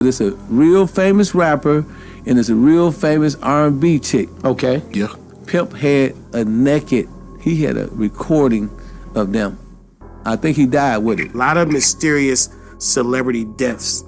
It's a real famous rapper, and it's a real famous R&B chick. Okay. Yeah. Pimp had he had a recording of them. I think he died with it. A lot of mysterious celebrity deaths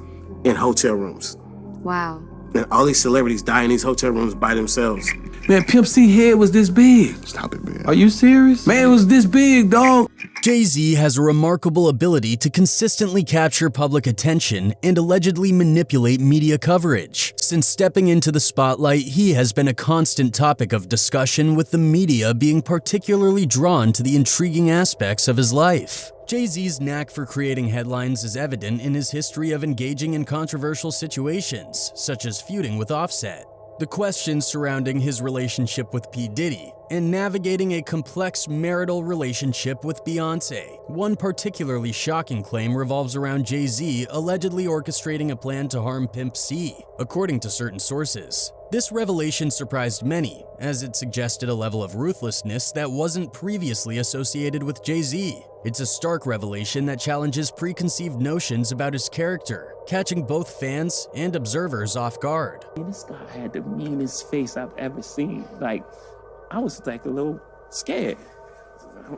in hotel rooms. Wow. And all these celebrities die in these hotel rooms by themselves. Man, Pimp C head was this big. Stop it, man. Are you serious? Man, it was this big, dog. Jay-Z has a remarkable ability to consistently capture public attention and allegedly manipulate media coverage. Since stepping into the spotlight, he has been a constant topic of discussion, with the media being particularly drawn to the intriguing aspects of his life. Jay-Z's knack for creating headlines is evident in his history of engaging in controversial situations, such as feuding with Offset, the questions surrounding his relationship with P. Diddy, and navigating a complex marital relationship with Beyoncé. One particularly shocking claim revolves around Jay-Z allegedly orchestrating a plan to harm Pimp C, according to certain sources. This revelation surprised many, as it suggested a level of ruthlessness that wasn't previously associated with Jay-Z. It's a stark revelation that challenges preconceived notions about his character, catching both fans and observers off guard. This guy had the meanest face I've ever seen. Like, I was like a little scared.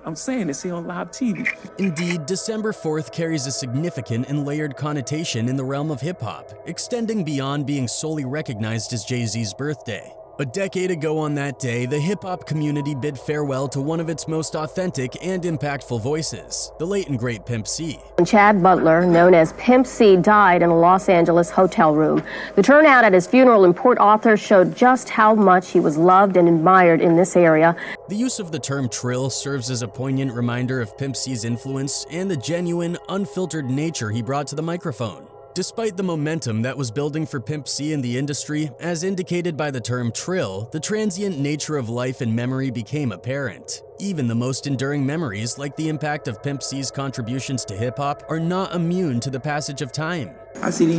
I'm saying this here on live TV. Indeed, December 4th carries a significant and layered connotation in the realm of hip-hop, extending beyond being solely recognized as Jay-Z's birthday. A decade ago on that day, the hip-hop community bid farewell to one of its most authentic and impactful voices, the late and great Pimp C. Chad Butler, known as Pimp C, died in a Los Angeles hotel room. The turnout at his funeral in Port Arthur showed just how much he was loved and admired in this area. The use of the term trill serves as a poignant reminder of Pimp C's influence and the genuine, unfiltered nature he brought to the microphone. Despite the momentum that was building for Pimp C in the industry, as indicated by the term trill, the transient nature of life and memory became apparent. Even the most enduring memories, like the impact of Pimp C's contributions to hip-hop, are not immune to the passage of time. I see these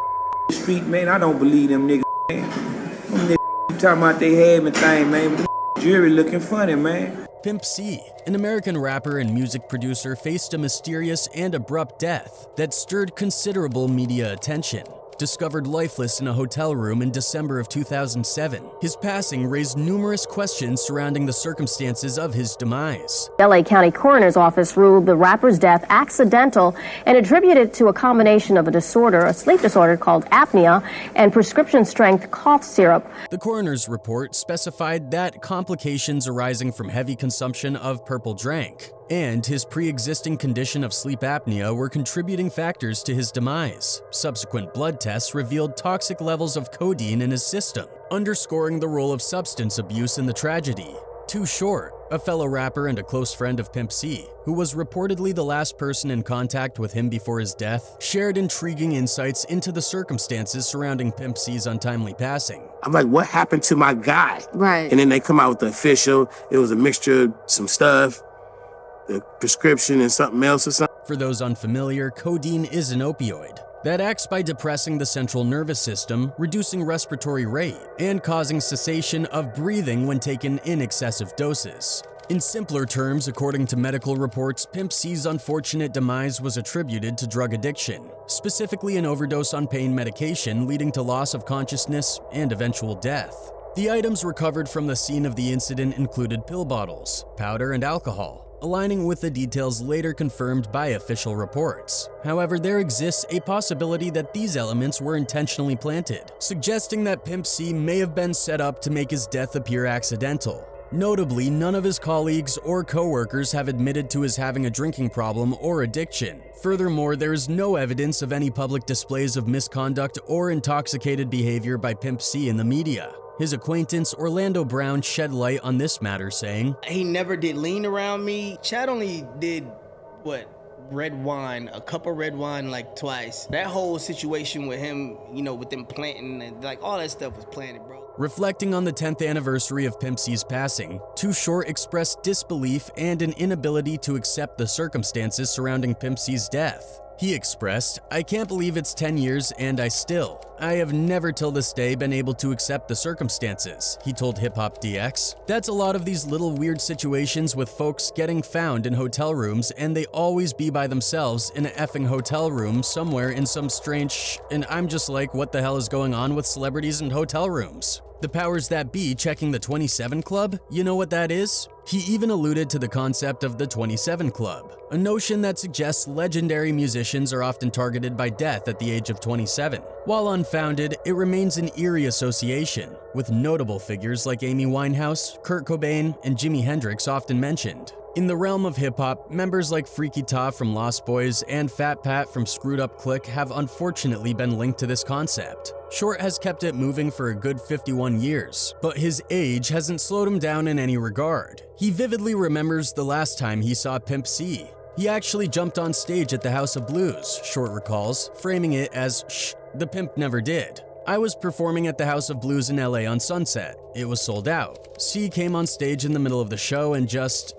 street, man, I don't believe them niggas, man. Them niggas talking about they having thing, man, but the jury looking funny, man. Pimp C, an American rapper and music producer, faced a mysterious and abrupt death that stirred considerable media attention. Discovered lifeless in a hotel room in December of 2007, his passing raised numerous questions surrounding the circumstances of his demise. The LA County Coroner's Office ruled the rapper's death accidental and attributed it to a combination of a sleep disorder called apnea, and prescription-strength cough syrup. The coroner's report specified that complications arising from heavy consumption of purple drank and his pre-existing condition of sleep apnea were contributing factors to his demise. Subsequent blood tests revealed toxic levels of codeine in his system, underscoring the role of substance abuse in the tragedy. Too Short, a fellow rapper and a close friend of Pimp C, who was reportedly the last person in contact with him before his death, shared intriguing insights into the circumstances surrounding Pimp C's untimely passing. I'm like, what happened to my guy? Right. And then they come out with the official. It was a mixture of some stuff, the prescription and something else or something. For those unfamiliar, codeine is an opioid that acts by depressing the central nervous system, reducing respiratory rate, and causing cessation of breathing when taken in excessive doses. In simpler terms, according to medical reports, Pimp C's unfortunate demise was attributed to drug addiction, specifically an overdose on pain medication leading to loss of consciousness and eventual death. The items recovered from the scene of the incident included pill bottles, powder, and alcohol, aligning with the details later confirmed by official reports. However, there exists a possibility that these elements were intentionally planted, suggesting that Pimp C may have been set up to make his death appear accidental. Notably, none of his colleagues or co-workers have admitted to his having a drinking problem or addiction. Furthermore, there is no evidence of any public displays of misconduct or intoxicated behavior by Pimp C in the media. His acquaintance Orlando Brown shed light on this matter, saying, "He never did lean around me. Chad only did, red wine, a cup of red wine like twice. That whole situation with him, with them planting and like all that stuff was planted, bro." Reflecting on the 10th anniversary of Pimp C's passing, Too Short expressed disbelief and an inability to accept the circumstances surrounding Pimp C's death. He expressed, "I can't believe it's 10 years and I still." I have never till this day been able to accept the circumstances, he told Hip Hop DX. That's a lot of these little weird situations with folks getting found in hotel rooms and they always be by themselves in an effing hotel room somewhere in some strange and I'm just like, what the hell is going on with celebrities in hotel rooms? The powers that be checking the 27 Club? You know what that is? He even alluded to the concept of the 27 Club, a notion that suggests legendary musicians are often targeted by death at the age of 27. While unfounded, it remains an eerie association, with notable figures like Amy Winehouse, Kurt Cobain, and Jimi Hendrix often mentioned. In the realm of hip-hop, members like Freaky Ta from Lost Boys and Fat Pat from Screwed Up Click have unfortunately been linked to this concept. Short has kept it moving for a good 51 years, but his age hasn't slowed him down in any regard. He vividly remembers the last time he saw Pimp C. He actually jumped on stage at the House of Blues, Short recalls, framing it as, "Shh, the pimp never did." I was performing at the House of Blues in LA on Sunset. It was sold out. C came on stage in the middle of the show and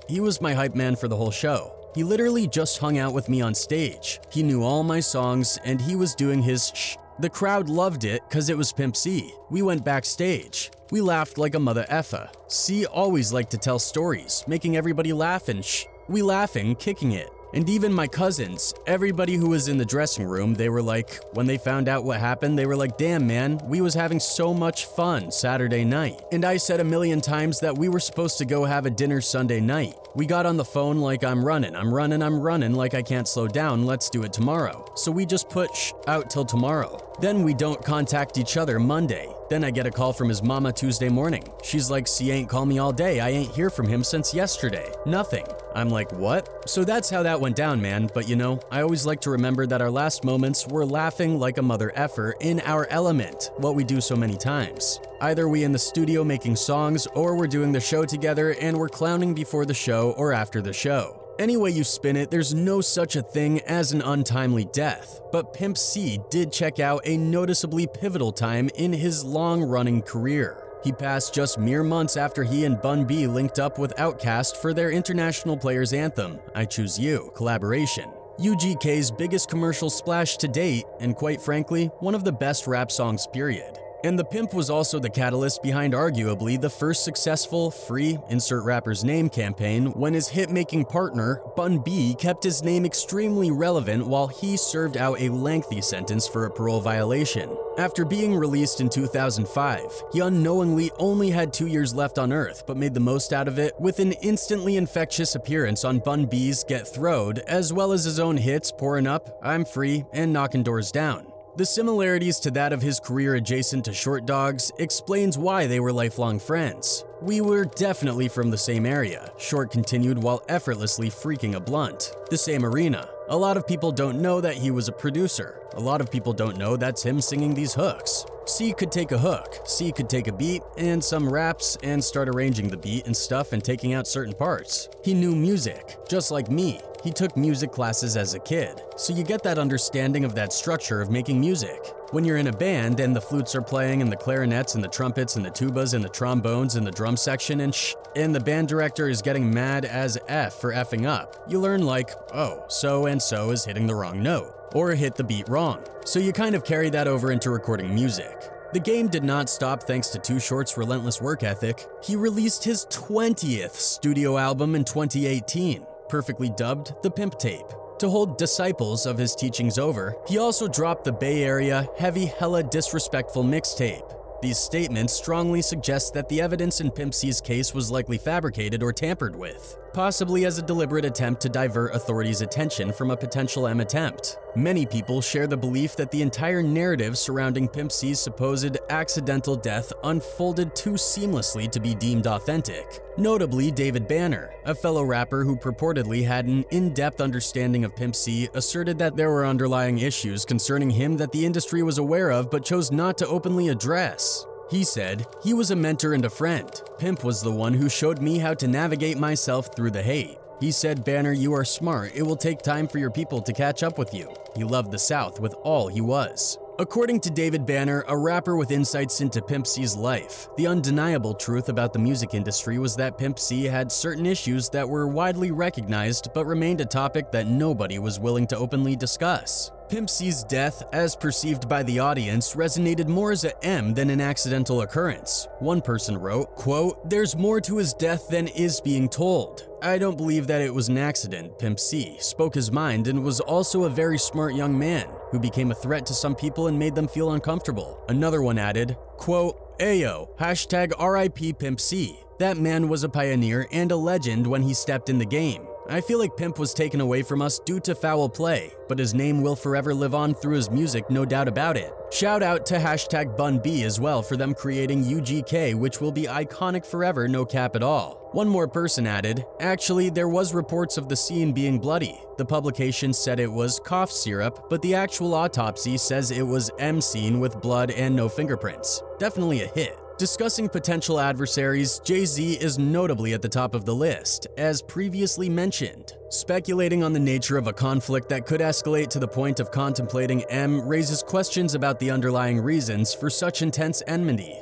he was my hype man for the whole show. He literally just hung out with me on stage. He knew all my songs and he was doing his shh. The crowd loved it because it was Pimp C. We went backstage. We laughed like a mother effa. C always liked to tell stories, making everybody laugh and shh. We laughing, kicking it. And even my cousins, everybody who was in the dressing room, they were like, when they found out what happened, they were like, damn man, we was having so much fun Saturday night. And I said a million times that we were supposed to go have a dinner Sunday night. We got on the phone like I'm running like I can't slow down, let's do it tomorrow. So we just put out till tomorrow. Then we don't contact each other Monday. Then I get a call from his mama Tuesday morning. She's like, "C ain't called me all day. I ain't hear from him since yesterday. Nothing." I'm like, what? So that's how that went down, man. But you know, I always like to remember that our last moments were laughing like a mother effer in our element, what we do so many times. Either we in the studio making songs, or we're doing the show together and we're clowning before the show or after the show. Any way you spin it, there's no such a thing as an untimely death, but Pimp C did check out a noticeably pivotal time in his long-running career. He passed just mere months after he and Bun B linked up with Outkast for their International Players Anthem, I Choose You, collaboration. UGK's biggest commercial splash to date, and quite frankly, one of the best rap songs period. And the Pimp was also the catalyst behind arguably the first successful free insert rapper's name campaign when his hit-making partner, Bun B, kept his name extremely relevant while he served out a lengthy sentence for a parole violation. After being released in 2005, he unknowingly only had 2 years left on Earth but made the most out of it with an instantly infectious appearance on Bun B's Get Throwed, as well as his own hits Pouring Up, I'm Free, and Knocking Doors Down. The similarities to that of his career adjacent to Short Dogs explains why they were lifelong friends. "We were definitely from the same area," Short continued while effortlessly freaking a blunt. "The same arena. A lot of people don't know that he was a producer. A lot of people don't know that's him singing these hooks. C could take a hook, C could take a beat and some raps and start arranging the beat and stuff and taking out certain parts. He knew music, just like me. He took music classes as a kid, so you get that understanding of that structure of making music. When you're in a band and the flutes are playing and the clarinets and the trumpets and the tubas and the trombones and the drum section and the band director is getting mad as F for effing up, you learn like, oh, so and so is hitting the wrong note, or hit the beat wrong. So you kind of carry that over into recording music. The game did not stop thanks to Too Short's relentless work ethic. He released his 20th studio album in 2018, perfectly dubbed The Pimp Tape. To hold disciples of his teachings over, he also dropped the Bay Area Heavy Hella Disrespectful mixtape. These statements strongly suggest that the evidence in Pimp C's case was likely fabricated or tampered with, possibly as a deliberate attempt to divert authorities' attention from a potential M attempt. Many people share the belief that the entire narrative surrounding Pimp C's supposed accidental death unfolded too seamlessly to be deemed authentic. Notably, David Banner, a fellow rapper who purportedly had an in-depth understanding of Pimp C, asserted that there were underlying issues concerning him that the industry was aware of but chose not to openly address. He said, "He was a mentor and a friend. Pimp was the one who showed me how to navigate myself through the hate. He said, Banner, you are smart. It will take time for your people to catch up with you. He loved the South with all he was." According to David Banner, a rapper with insights into Pimp C's life, the undeniable truth about the music industry was that Pimp C had certain issues that were widely recognized but remained a topic that nobody was willing to openly discuss. Pimp C's death, as perceived by the audience, resonated more as a M than an accidental occurrence. One person wrote, quote, "There's more to his death than is being told. I don't believe that it was an accident. Pimp C spoke his mind and was also a very smart young man who became a threat to some people and made them feel uncomfortable." Another one added, quote, "Ayo, hashtag RIP Pimp C. That man was a pioneer and a legend when he stepped in the game. I feel like Pimp was taken away from us due to foul play, but his name will forever live on through his music, no doubt about it." Shout out to hashtag Bun B as well for them creating UGK, which will be iconic forever, no cap at all. One more person added, "Actually, there was reports of the scene being bloody. The publication said it was cough syrup, but the actual autopsy says it was M scene with blood and no fingerprints. Definitely a hit." Discussing potential adversaries, Jay-Z is notably at the top of the list, as previously mentioned. Speculating on the nature of a conflict that could escalate to the point of contemplating M raises questions about the underlying reasons for such intense enmity.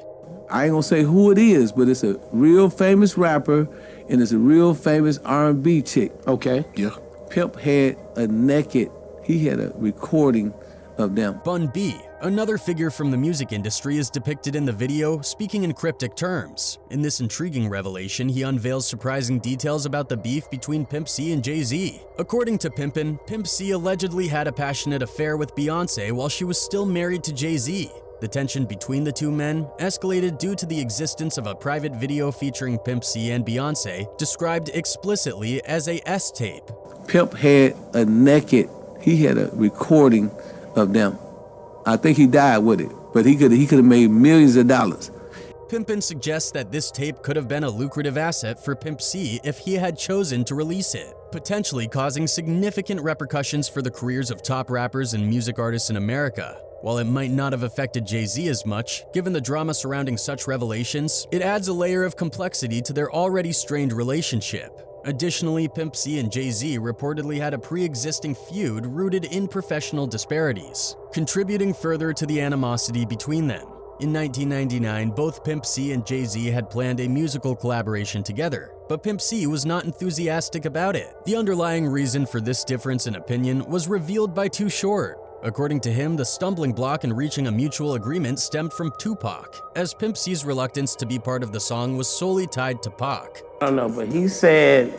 I ain't gonna say who it is, but it's a real famous rapper and it's a real famous R&B chick. Okay. Yeah. Pimp had he had a recording of them. Bun B, another figure from the music industry, is depicted in the video speaking in cryptic terms. In this intriguing revelation, he unveils surprising details about the beef between Pimp C and Jay-Z. According to Pimpin', Pimp C allegedly had a passionate affair with Beyoncé while she was still married to Jay-Z. The tension between the two men escalated due to the existence of a private video featuring Pimp C and Beyoncé, described explicitly as a S-tape. Pimp had he had a recording of them. I think he died with it, but he could have made millions of dollars. Pimpin' suggests that this tape could have been a lucrative asset for Pimp C if he had chosen to release it, potentially causing significant repercussions for the careers of top rappers and music artists in America. While it might not have affected Jay-Z as much, given the drama surrounding such revelations, it adds a layer of complexity to their already strained relationship. Additionally, Pimp C and Jay-Z reportedly had a pre-existing feud rooted in professional disparities, contributing further to the animosity between them. In 1999, both Pimp C and Jay-Z had planned a musical collaboration together, but Pimp C was not enthusiastic about it. The underlying reason for this difference in opinion was revealed by Too Short. According to him, the stumbling block in reaching a mutual agreement stemmed from Tupac, as Pimp C's reluctance to be part of the song was solely tied to Pac. I don't know, but he said,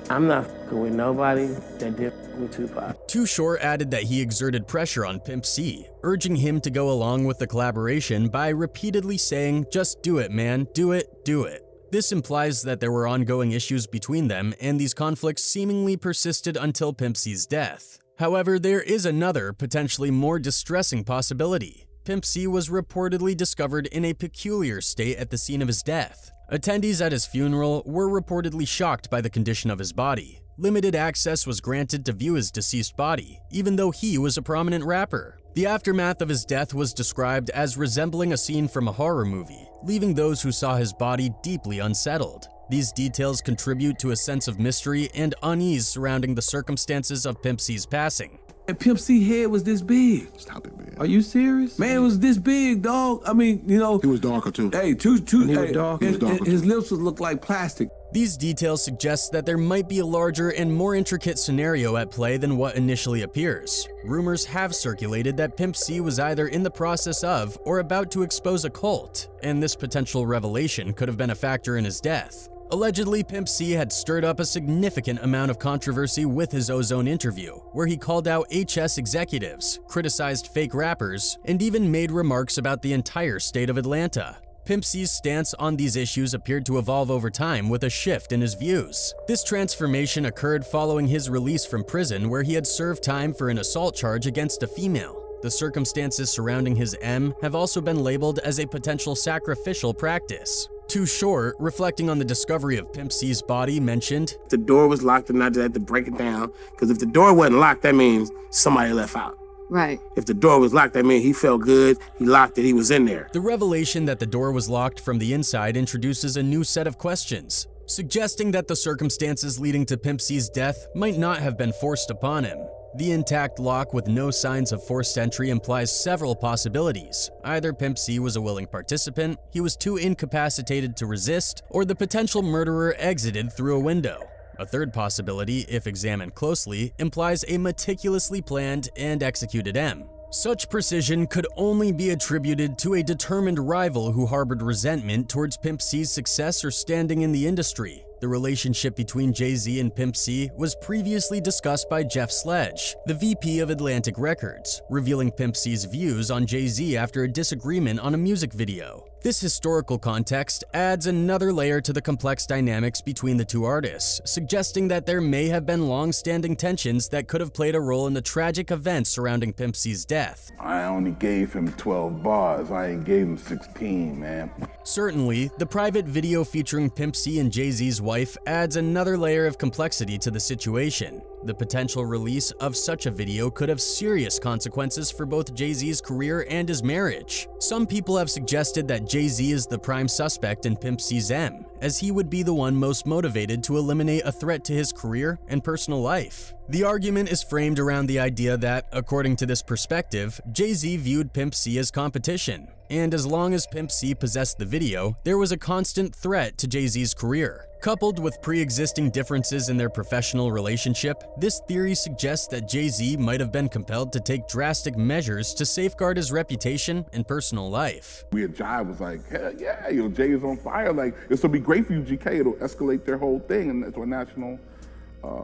"I'm not fucking with nobody that did with Tupac." Too Short added that he exerted pressure on Pimp C, urging him to go along with the collaboration by repeatedly saying, "Just do it, man, do it, do it." This implies that there were ongoing issues between them, and these conflicts seemingly persisted until Pimp C's death. However, there is another, potentially more distressing possibility. Pimp C was reportedly discovered in a peculiar state at the scene of his death. Attendees at his funeral were reportedly shocked by the condition of his body. Limited access was granted to view his deceased body, even though he was a prominent rapper. The aftermath of his death was described as resembling a scene from a horror movie, leaving those who saw his body deeply unsettled. These details contribute to a sense of mystery and unease surrounding the circumstances of Pimp C's passing. And Pimp C head was this big. Stop it, man. Are you serious? Man, it was this big, dog. I mean, you know. He was darker too. Hey, his lips would look like plastic. These details suggest that there might be a larger and more intricate scenario at play than what initially appears. Rumors have circulated that Pimp C was either in the process of or about to expose a cult, and this potential revelation could have been a factor in his death. Allegedly, Pimp C had stirred up a significant amount of controversy with his Ozone interview, where he called out HS executives, criticized fake rappers, and even made remarks about the entire state of Atlanta. Pimp C's stance on these issues appeared to evolve over time with a shift in his views. This transformation occurred following his release from prison, where he had served time for an assault charge against a female. The circumstances surrounding his M have also been labeled as a potential sacrificial practice. Too Short, reflecting on the discovery of Pimp C's body, mentioned, The door was locked and I just had to break it down, because if the door wasn't locked, that means somebody left out. Right. If the door was locked, that means he felt good, he locked it, he was in there. The revelation that the door was locked from the inside introduces a new set of questions, suggesting that the circumstances leading to Pimp C's death might not have been forced upon him. The intact lock with no signs of forced entry implies several possibilities. Either Pimp C was a willing participant, he was too incapacitated to resist, or the potential murderer exited through a window. A third possibility, if examined closely, implies a meticulously planned and executed M. Such precision could only be attributed to a determined rival who harbored resentment towards Pimp C's success or standing in the industry. The relationship between Jay-Z and Pimp C was previously discussed by Jeff Sledge, the VP of Atlantic Records, revealing Pimp C's views on Jay-Z after a disagreement on a music video. This historical context adds another layer to the complex dynamics between the two artists, suggesting that there may have been long-standing tensions that could have played a role in the tragic events surrounding Pimp C's death. I only gave him 12 bars. I ain't gave him 16, man. Certainly, the private video featuring Pimp C and Jay-Z's wife adds another layer of complexity to the situation. The potential release of such a video could have serious consequences for both Jay-Z's career and his marriage. Some people have suggested that Jay-Z is the prime suspect in Pimp C's M, as he would be the one most motivated to eliminate a threat to his career and personal life. The argument is framed around the idea that, according to this perspective, Jay-Z viewed Pimp C as competition, and as long as Pimp C possessed the video, there was a constant threat to Jay-Z's career. Coupled with pre-existing differences in their professional relationship, this theory suggests that Jay-Z might have been compelled to take drastic measures to safeguard his reputation and personal life. We at Jive was like, hell yeah, Jay is on fire. Like, this will be great for you, GK. It'll escalate their whole thing and to a national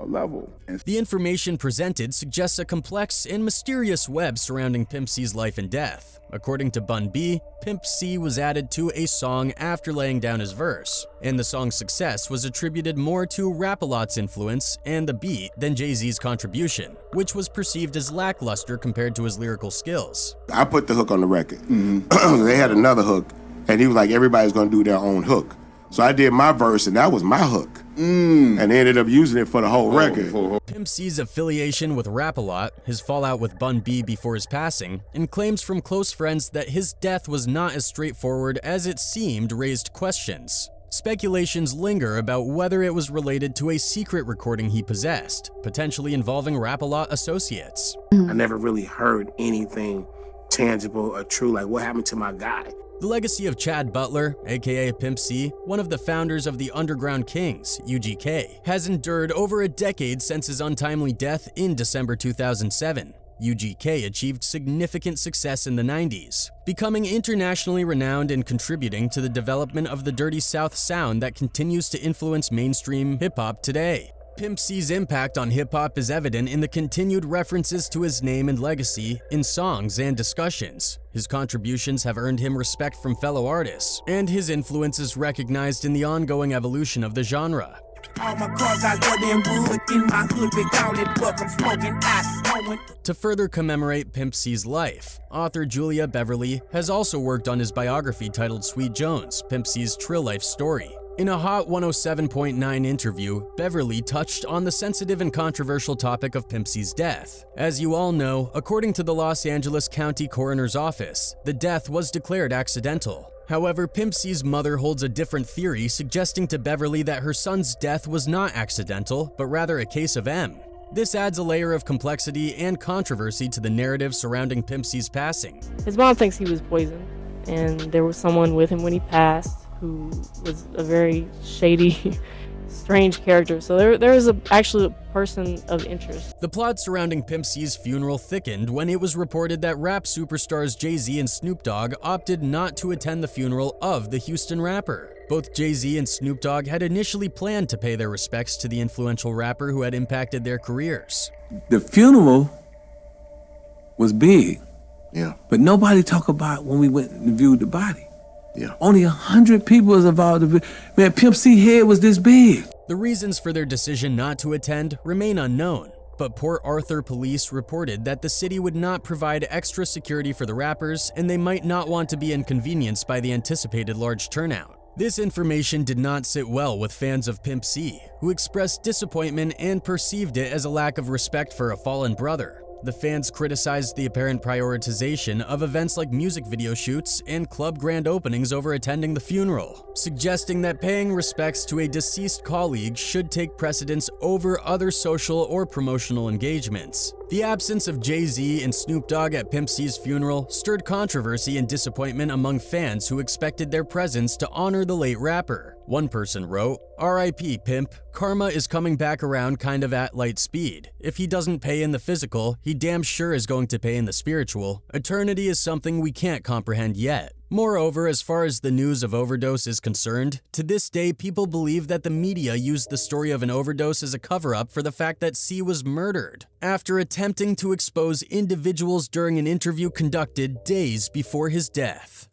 level. The information presented suggests a complex and mysterious web surrounding Pimp C's life and death. According to Bun B, Pimp C was added to a song after laying down his verse, and the song's success was attributed more to Rap-A-Lot's influence and the beat than Jay-Z's contribution, which was perceived as lackluster compared to his lyrical skills. I put the hook on the record. They had another hook, and he was like, everybody's gonna do their own hook. So I did my verse, and that was my hook. And they ended up using it for the whole record. Pimp C's affiliation with Rap-A-Lot, his fallout with Bun B before his passing, and claims from close friends that his death was not as straightforward as it seemed raised questions. Speculations linger about whether it was related to a secret recording he possessed, potentially involving Rap-A-Lot associates. I never really heard anything tangible or true, like what happened to my guy. The legacy of Chad Butler, aka Pimp C, one of the founders of the Underground Kings, UGK, has endured over a decade since his untimely death in December 2007. UGK achieved significant success in the 90s, becoming internationally renowned and contributing to the development of the Dirty South sound that continues to influence mainstream hip-hop today. Pimp C's impact on hip-hop is evident in the continued references to his name and legacy in songs and discussions. His contributions have earned him respect from fellow artists, and his influence is recognized in the ongoing evolution of the genre. To further commemorate Pimp C's life, author Julia Beverly has also worked on his biography titled Sweet Jones, Pimp C's Trill Life Story. In a Hot 107.9 interview, Beverly touched on the sensitive and controversial topic of Pimp C's death. As you all know, according to the Los Angeles County Coroner's Office, the death was declared accidental. However, Pimp C's mother holds a different theory, suggesting to Beverly that her son's death was not accidental, but rather a case of M. This adds a layer of complexity and controversy to the narrative surrounding Pimp C's passing. His mom thinks he was poisoned, and there was someone with him when he passed who was a very shady, strange character. So there is actually a person of interest. The plot surrounding Pimp C's funeral thickened when it was reported that rap superstars Jay-Z and Snoop Dogg opted not to attend the funeral of the Houston rapper. Both Jay-Z and Snoop Dogg had initially planned to pay their respects to the influential rapper who had impacted their careers. The funeral was big. Yeah. But nobody talked about when we went and viewed the body. Yeah. Only 100 people was involved. Man, Pimp C head was this big. The reasons for their decision not to attend remain unknown, but Port Arthur police reported that the city would not provide extra security for the rappers and they might not want to be inconvenienced by the anticipated large turnout. This information did not sit well with fans of Pimp C, who expressed disappointment and perceived it as a lack of respect for a fallen brother. The fans criticized the apparent prioritization of events like music video shoots and club grand openings over attending the funeral, suggesting that paying respects to a deceased colleague should take precedence over other social or promotional engagements. The absence of Jay-Z and Snoop Dogg at Pimp C's funeral stirred controversy and disappointment among fans who expected their presence to honor the late rapper. One person wrote, "R.I.P. Pimp, karma is coming back around kind of at light speed. If he doesn't pay in the physical, he damn sure is going to pay in the spiritual. Eternity is something we can't comprehend yet." Moreover, as far as the news of overdose is concerned, to this day people believe that the media used the story of an overdose as a cover-up for the fact that C was murdered, after attempting to expose individuals during an interview conducted days before his death.